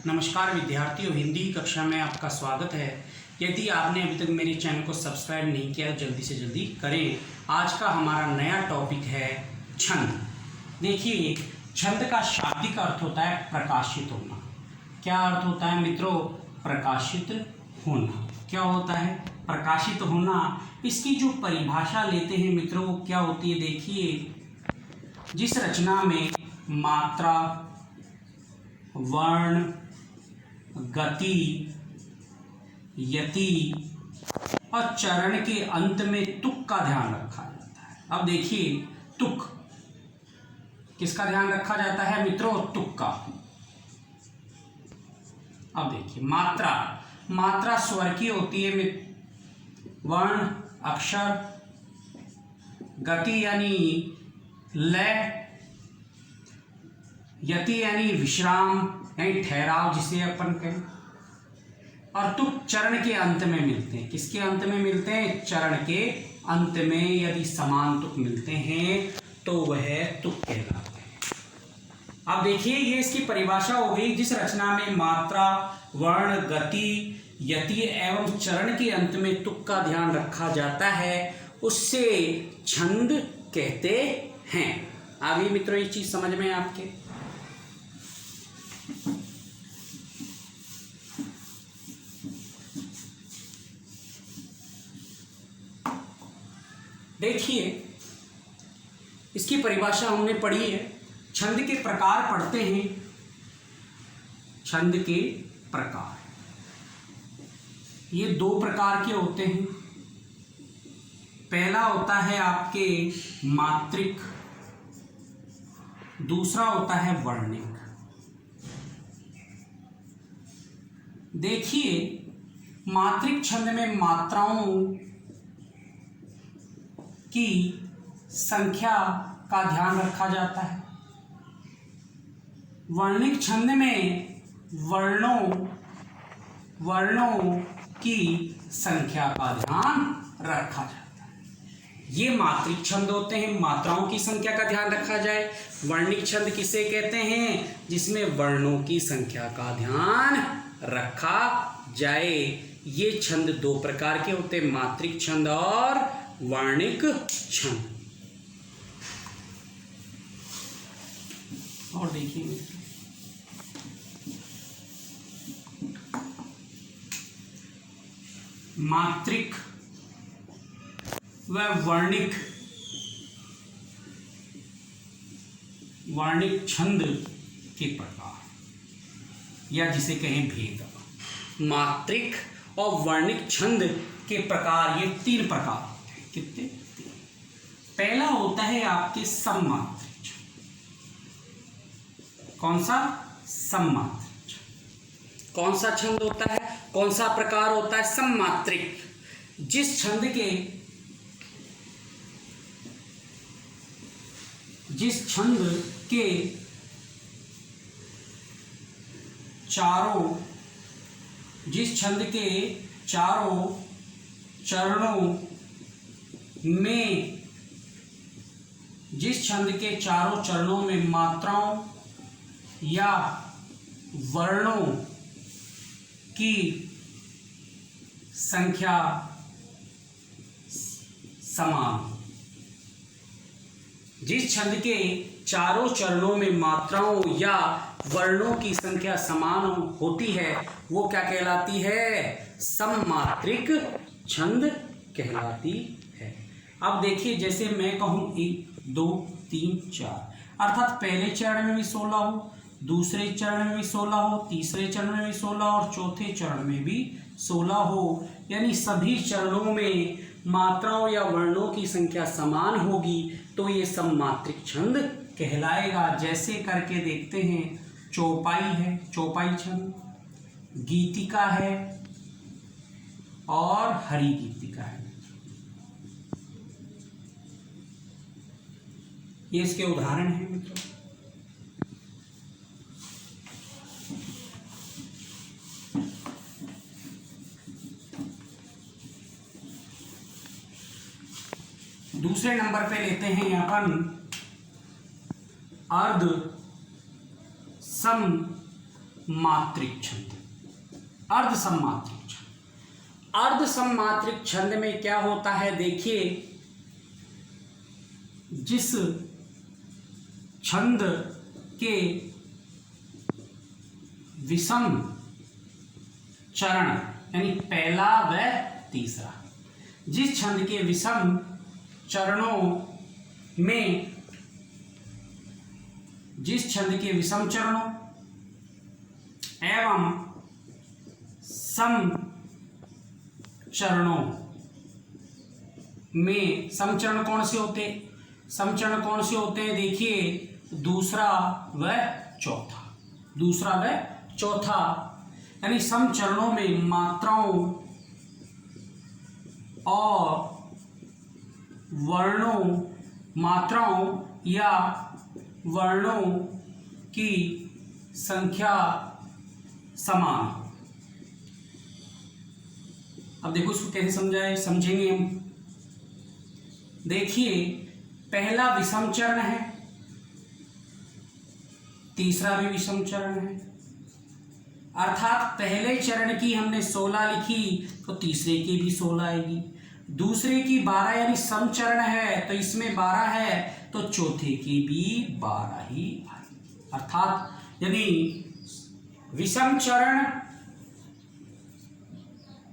नमस्कार विद्यार्थियों, हिंदी कक्षा में आपका स्वागत है। यदि आपने अभी तक मेरे चैनल को सब्सक्राइब नहीं किया तो जल्दी से जल्दी करें। आज का हमारा नया टॉपिक है छंद। देखिए, छंद का शाब्दिक अर्थ होता है प्रकाशित होना। क्या अर्थ होता है मित्रों? प्रकाशित होना। क्या होता है? प्रकाशित होना। इसकी जो परिभाषा लेते हैं मित्रों, क्या होती है? देखिए, जिस रचना में मात्रा, वर्ण, गति, यति और चरण के अंत में तुक का ध्यान रखा जाता है। अब देखिए, तुक किसका ध्यान रखा जाता है मित्रों? तुक का। अब देखिए, मात्रा स्वर की होती है, वर्ण अक्षर, गति यानी लय, यति यानी विश्राम यानी ठहराव जिसे अपन कहें, और तुक चरण के अंत में मिलते हैं। किसके अंत में मिलते हैं? चरण के अंत में यदि समान तुक मिलते हैं तो वह तुक कहलाते हैं। अब देखिए, ये इसकी परिभाषा हो गई। जिस रचना में मात्रा, वर्ण, गति, यति एवं चरण के अंत में तुक का ध्यान रखा जाता है उससे छंद कहते हैं। अभी मित्रों ये चीज समझ में आपके? देखिए, इसकी परिभाषा हमने पढ़ी है। छंद के प्रकार पढ़ते हैं। छंद के प्रकार ये दो प्रकार के होते हैं। पहला होता है आपके मात्रिक, दूसरा होता है वर्णिक। देखिए, मात्रिक छंद में मात्राओं की संख्या का ध्यान रखा जाता है। वर्णिक छंद में वर्णों की संख्या का ध्यान रखा जाता है। ये मात्रिक छंद होते हैं, मात्राओं की संख्या का ध्यान रखा जाए। वर्णिक छंद किसे कहते हैं? जिसमें वर्णों की संख्या का ध्यान रखा जाए। ये छंद दो प्रकार के होते हैं, मात्रिक छंद और वर्णिक छंद। और देखिए, मात्रिक व वर्णिक छंद के प्रकार या जिसे कहें भेद। मात्रिक और वर्णिक छंद के प्रकार ये तीन प्रकार होते हैं। कितने? तीन। पहला होता है आपके सममात्रिक छंद। कौन सा? सममात्रिक छंद। कौन सा छंद होता है? कौन सा प्रकार होता है? सममात्रिक। जिस छंद के चारों चरणों में मात्राओं या वर्णों की संख्या समान। जिस छंद के चारों चरणों में मात्राओं या वर्णों की संख्या समान होती है वो क्या कहलाती है? सममात्रिक छंद कहलाती है। अब देखिए, जैसे मैं कहूं 1 2 3 4, अर्थात पहले चरण में भी 16 हो, दूसरे चरण में भी 16 हो, तीसरे चरण में भी 16 और चौथे चरण में भी 16 हो, यानी सभी चरणों में मात्राओं या वर्णों की संख्या समान होगी तो ये सममात्रिक छंद कहलाएगा। जैसे करके देखते हैं, चौपाई है, चौपाई छंद, गीतिका है और हरि गीतिका है। ये इसके उदाहरण हैं मित्रों। दूसरे नंबर पे लेते हैं अपन अर्ध सम मात्रिक छंद। अर्ध सममात्रिक छंद। अर्ध सममात्रिक छंद में क्या होता है, देखिए, जिस छंद के विषम चरण यानी पहला व तीसरा, जिस छंद के विषम चरणों में, जिस छंद के विषम चरणों एवं सम चरणों में, समचरण कौन से होते, समचरण कौन से होते हैं, देखिए, दूसरा व चौथा, दूसरा व चौथा, यानी समचरणों में मात्राओं और वर्णों, मात्राओं या वर्णों की संख्या समान। अब देखो इसको कैसे समझेंगे हम। देखिए, पहला विषम चरण है, तीसरा भी विषम चरण है, अर्थात पहले चरण की हमने 16 लिखी तो तीसरे की भी 16 आएगी, दूसरे की 12 यानी समचरण है तो इसमें 12 है तो चौथे की भी 12 ही आएगी। अर्थात यदि विषम चरण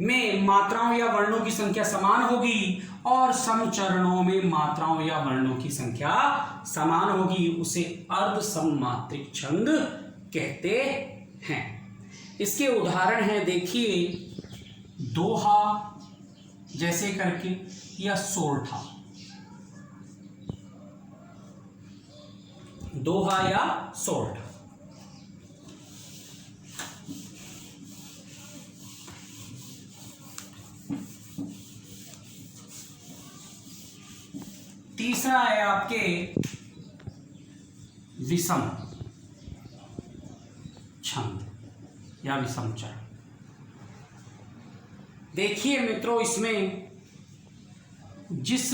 में मात्राओं या वर्णों की संख्या समान होगी और समचरणों में मात्राओं या वर्णों की संख्या समान होगी, उसे अर्ध सममात्रिक छंद कहते हैं। इसके उदाहरण है, देखिए, दोहा जैसे करके या सोरठा, दोहा या सोरठा। तीसरा है आपके विषम छंद या विषम चरण। देखिए मित्रों, इसमें जिस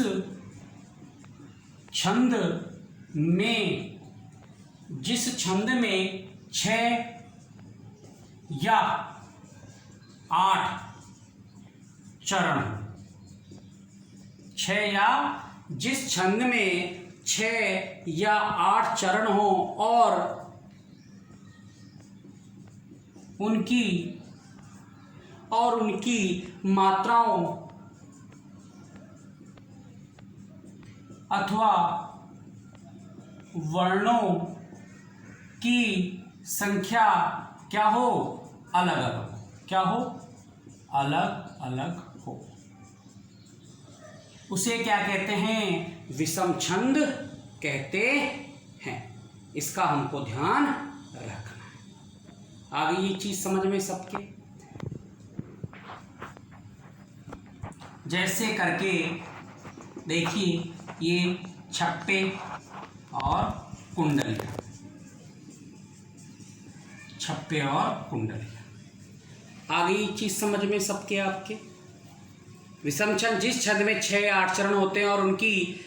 छंद में 6 या 8 चरण, 6 या जिस छंद में 6 या 8 चरण हो और उनकी मात्राओं अथवा वर्णों की संख्या क्या हो, अलग अलग, क्या हो, अलग अलग हो, उसे क्या कहते हैं, विषम छंद कहते हैं। इसका हमको ध्यान रखना है। आगे ये चीज समझ में सबके, जैसे करके देखिए, ये छप्पे और कुंडलियां, छप्पे और कुंडलियां। आगे ये चीज समझ में सबके आपके। विषम छंद, जिस छंद में 6 या 8 चरण होते हैं और उनकी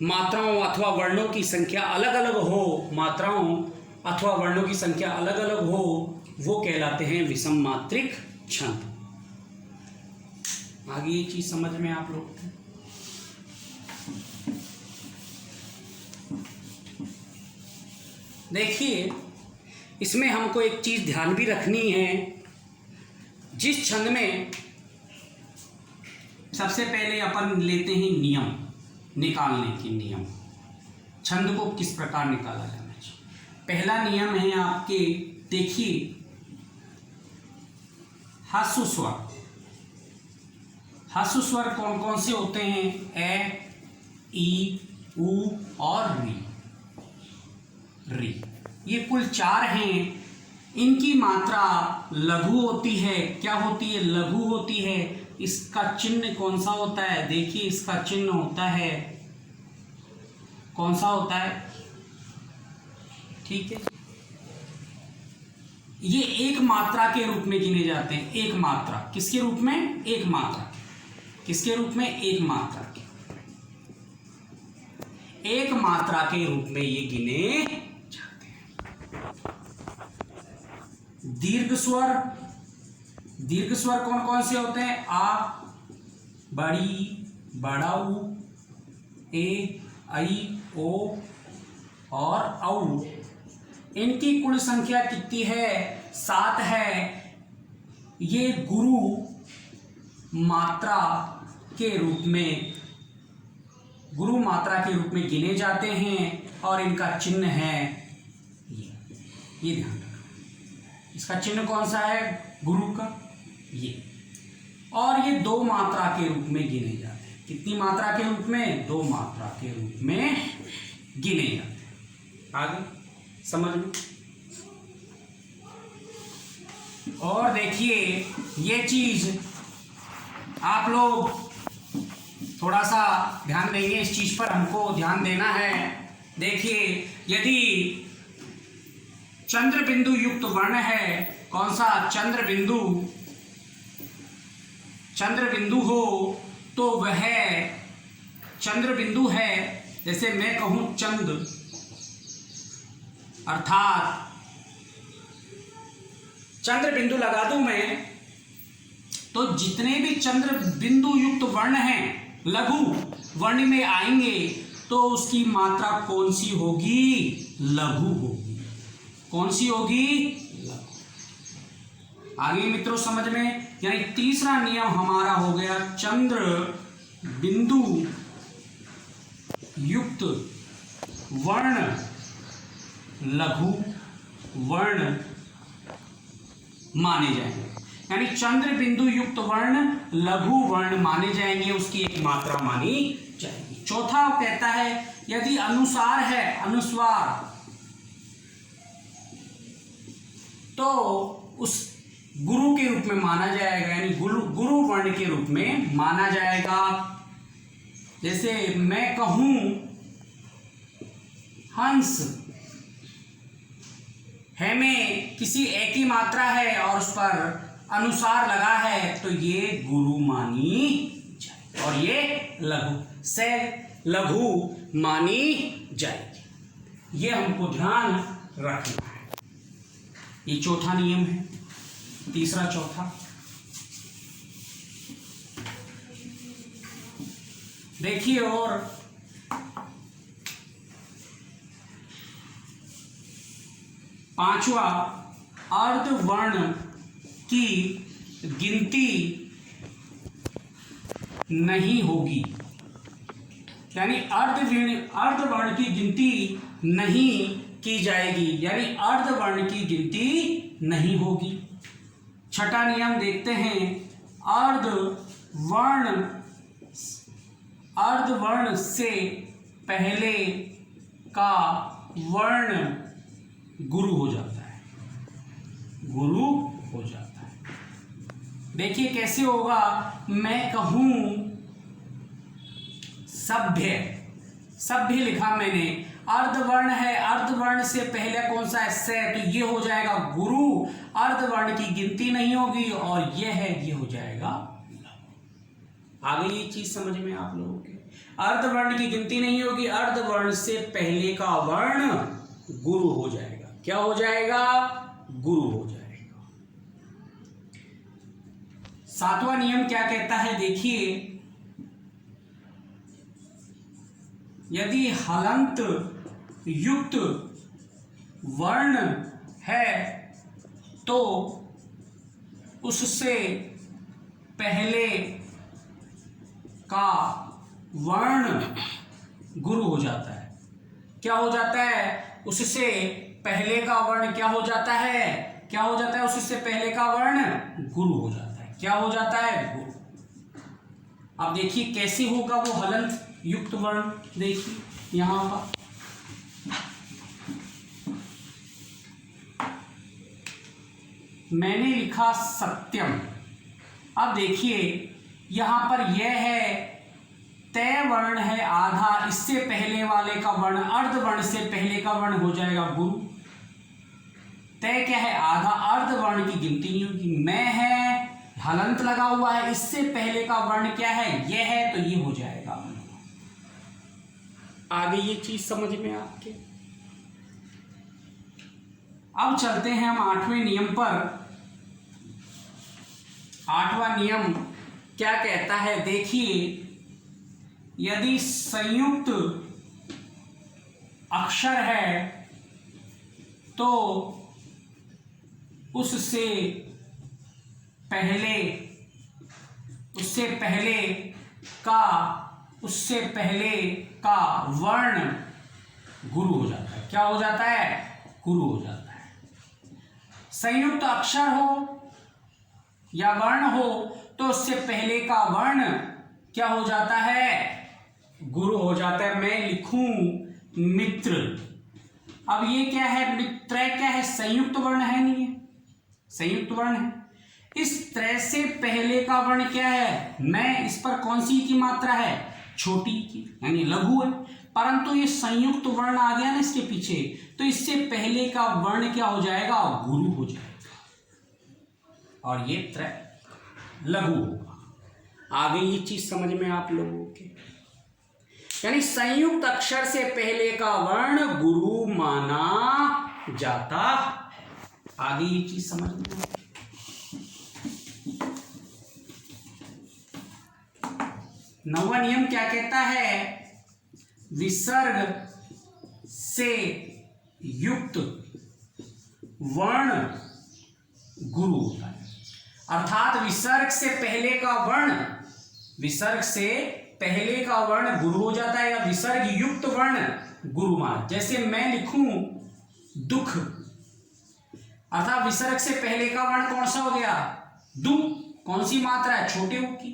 मात्राओं अथवा वर्णों की संख्या अलग अलग हो, मात्राओं अथवा वर्णों की संख्या अलग अलग हो, वो कहलाते हैं विषम मात्रिक छंद। आगे ये चीज समझ में आप लोग को। देखिए, इसमें हमको एक चीज ध्यान भी रखनी है। जिस छंद में, सबसे पहले अपन लेते हैं नियम, निकालने के नियम, छंद को किस प्रकार निकाला जाना चाहिए। पहला नियम है आपके, देखिए, ह्रस्व स्वर। ह्रस्व स्वर कौन कौन से होते हैं, ए, ई, ऊ और री। ये कुल 4 हैं। इनकी मात्रा लघु होती है। क्या होती है, लघु होती है। इसका चिन्ह कौन सा होता है, देखिए, इसका चिन्ह होता है, कौन सा होता है, ठीक है, ये एक मात्रा के रूप में गिने जाते हैं। एक मात्रा किसके रूप में, एक मात्रा, किसके रूप में, एक मात्रा के, एक मात्रा के रूप में ये गिने जाते हैं। दीर्घ स्वर, दीर्घ स्वर कौन कौन से होते हैं? आ, बड़ी, बड़ाऊ, ए, आई, ओ और औ। इनकी कुल संख्या कितनी है? 7 है। ये गुरु मात्रा के रूप में, गुरु मात्रा के रूप में गिने जाते हैं और इनका चिन्ह है ये ध्यान रखना। इसका चिन्ह कौन सा है गुरु का? ये। और ये 2 मात्रा के रूप में गिने जाते हैं। कितनी मात्रा के रूप में? 2 मात्रा के रूप में गिने जाते हैं। आगे समझ में? और देखिए ये चीज आप लोग थोड़ा सा ध्यान देंगे, इस चीज पर हमको ध्यान देना है। देखिए यदि चंद्र बिंदु युक्त वर्ण है, कौन सा? चंद्र बिंदु, चंद्र बिंदु हो तो वह चंद्र बिंदु है। जैसे मैं कहूं चंद, अर्थात चंद्र बिंदु लगा दूं मैं, तो जितने भी चंद्र बिंदु युक्त वर्ण हैं लघु वर्ण में आएंगे तो उसकी मात्रा कौन सी होगी? लघु होगी। कौन सी होगी? लघु। आगे मित्रों समझ में? यानी तीसरा नियम हमारा हो गया, चंद्र बिंदु युक्त वर्ण लघु वर्ण माने जाएंगे। यानी चंद्र बिंदु युक्त वर्ण लघु वर्ण माने जाएंगे, उसकी एक मात्रा मानी जाएगी। चौथा कहता है यदि अनुसार है, अनुस्वार, तो उस गुरु के रूप में माना जाएगा, यानी गुरु वर्ण के रूप में माना जाएगा। जैसे मैं कहूं हंस, है में किसी एक ही मात्रा है और उस पर अनुसार लगा है तो ये गुरु मानी जाएगी और ये लघु से लघु मानी जाएगी। ये हमको ध्यान रखना है। ये चौथा नियम है, तीसरा चौथा। देखिए और पांचवा, अर्धवर्ण की गिनती नहीं होगी। यानी अर्धवर्ण की गिनती नहीं की जाएगी, यानी अर्धवर्ण की गिनती नहीं होगी। छठा नियम देखते हैं, अर्धवर्ण से पहले का वर्ण गुरु हो जाता है, गुरु हो जाता है। देखिए कैसे होगा, मैं कहूं सभ्य, सभ्य लिखा मैंने, अर्धवर्ण है, अर्धवर्ण से पहले कौन सा है? से, तो ये हो जाएगा गुरु। अर्धवर्ण की गिनती नहीं होगी और ये है, ये हो जाएगा। आगे ये चीज समझ में आप लोगों के? अर्धवर्ण की गिनती नहीं होगी, अर्धवर्ण से पहले का वर्ण गुरु हो जाएगा। क्या हो जाएगा? गुरु हो जाएगा। सातवां नियम क्या कहता है? देखिए यदि हलंत युक्त वर्ण है तो उससे पहले का वर्ण गुरु हो जाता है। क्या हो जाता है? उससे पहले का वर्ण क्या हो जाता है? क्या हो जाता है? उससे पहले का वर्ण गुरु हो जाता है। क्या हो जाता है? गुरु। अब देखिए कैसे होगा वो हलंत युक्त वर्ण। देखिए यहां पर मैंने लिखा सत्यम। अब देखिए यहां पर यह है तय वर्ण है आधा, इससे पहले वाले का वर्ण, अर्धवर्ण से पहले का वर्ण हो जाएगा गुरु। तय क्या है? आधा, अर्धवर्ण की गिनती नहीं होगी। मैं है, हलंत लगा हुआ है, इससे पहले का वर्ण क्या है? यह है, तो ये हो जाएगा। आगे ये चीज समझ में आपके? अब चलते हैं हम 8वें नियम पर। 8वां नियम क्या कहता है, देखिए, यदि संयुक्त अक्षर है तो उससे पहले का वर्ण गुरु हो जाता है। क्या हो जाता है? गुरु हो जाता है। संयुक्त अक्षर हो या वर्ण हो तो उससे पहले का वर्ण क्या हो जाता है? गुरु हो जाता है। मैं लिखूं मित्र, अब ये क्या है? मित्र क्या है? संयुक्त वर्ण है, नहीं है? संयुक्त वर्ण है। इस तरह से पहले का वर्ण क्या है? मैं, इस पर कौन सी की मात्रा है? छोटी की, यानी लघु है। परंतु ये संयुक्त वर्ण आ गया ना इसके पीछे, तो इससे पहले का वर्ण क्या हो जाएगा? गुरु हो जाएगा, और ये त्रय लघु होगा। आगे ये चीज समझ में आप लोगों के, यानी संयुक्त अक्षर से पहले का वर्ण गुरु माना जाता है। आगे ये चीज समझ में। 9वां नियम क्या कहता है? विसर्ग से युक्त वर्ण गुरु होता है। अर्थात विसर्ग से पहले का वर्ण गुरु हो जाता है, या विसर्ग युक्त वर्ण गुरु मान। जैसे मैं लिखूं दुख, अर्थात विसर्ग से पहले का वर्ण कौन सा हो गया? दु। कौन सी मात्रा है? छोटे उ की।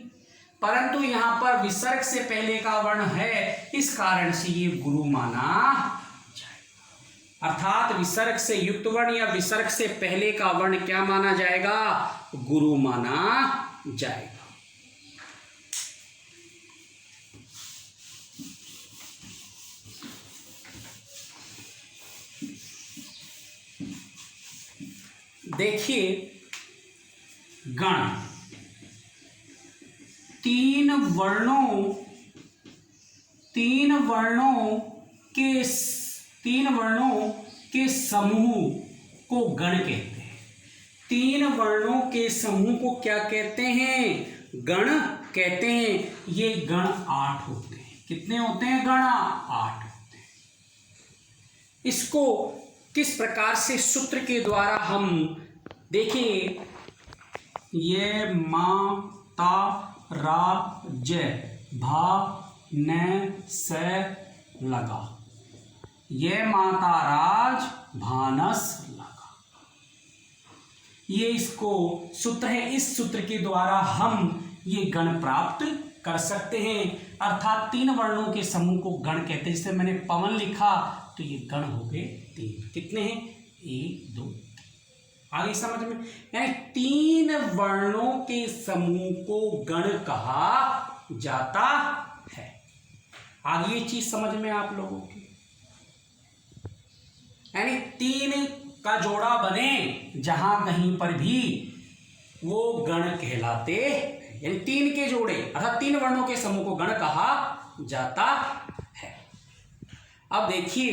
परंतु यहां पर विसर्ग से पहले का वर्ण है, इस कारण से ये गुरु माना जाएगा। अर्थात विसर्ग से युक्त वर्ण या विसर्ग से पहले का वर्ण क्या माना जाएगा? गुरु माना जाएगा। देखिए, गण तीन वर्णों के समूह को गण कहते हैं। 3 वर्णों के समूह को क्या कहते हैं? गण कहते हैं। ये गण 8 होते हैं। कितने होते हैं? गण 8 होते हैं। इसको किस प्रकार से सूत्र के द्वारा हम देखिए, ये मा ता रा जय भा न से लगा, ये माता राज भानस लगा। ये इसको सूत्र है। इस सूत्र के द्वारा हम ये गण प्राप्त कर सकते हैं। अर्थात 3 वर्णों के समूह को गण कहते हैं। जैसे मैंने पवन लिखा तो ये गण हो गए 3। कितने हैं? 1 2 3। आगे समझ में, यानी 3 वर्णों के समूह को गण कहा जाता है। आगे ये चीज समझ में आप लोगों की, यानी 3 का जोड़ा बने जहां कहीं पर भी वो गण कहलाते, यानी 3 के जोड़े अर्थात 3 वर्णों के समूह को गण कहा जाता है। अब देखिए,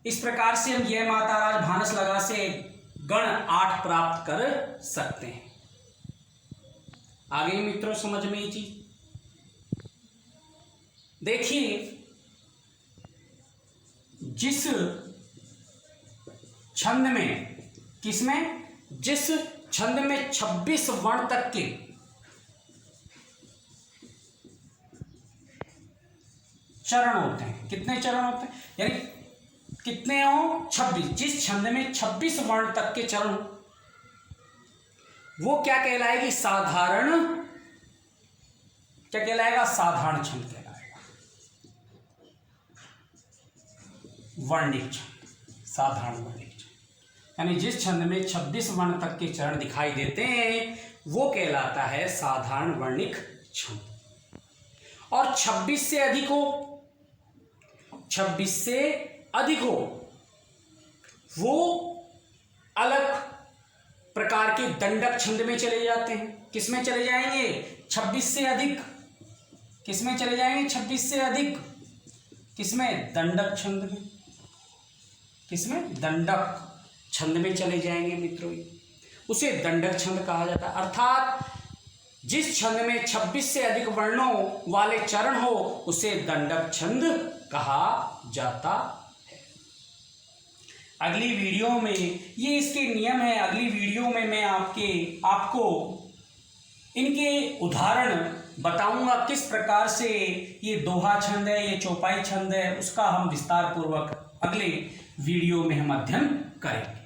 इस प्रकार से हम यह माता राज भानस लगा से गण 8 प्राप्त कर सकते हैं। आगे मित्रों समझ में ये चीज देखिए, जिस छंद में, किसमें? जिस छंद में 26 वर्ण तक के चरण होते हैं। कितने चरण होते हैं? यानी कितने हो? 26। जिस छंद में 26 वर्ण तक के चरण हो, वो क्या कहलाएगी? साधारण। क्या कहलाएगा? साधारण छंद कहलाएगा। वर्णिक छंद, साधारण वर्णिक छंद। यानी जिस छंद में 26 वर्ण तक के चरण दिखाई देते हैं वो कहलाता है साधारण वर्णिक छंद। और 26 से अधिक हो, 26 से अधिक हो, वो अलग प्रकार के दंडक छंद में चले जाते हैं। किसमें चले जाएंगे? 26 से अधिक। किसमें चले जाएंगे? 26 से अधिक। किसमें? दंडक छंद में। किसमें? दंडक। छंद में चले जाएंगे मित्रों, उसे दंडक छंद कहा जाता है। अर्थात जिस छंद में 26 से अधिक वर्णों वाले चरण हो उसे दंडक छंद कहा जाता है। अगली वीडियो में ये इसके नियम है, अगली वीडियो में मैं आपको इनके उदाहरण बताऊंगा, किस प्रकार से ये दोहा छंद है, ये चौपाई छंद है, उसका हम विस्तार पूर्वक अगले वीडियो में हम अध्ययन करेंगे।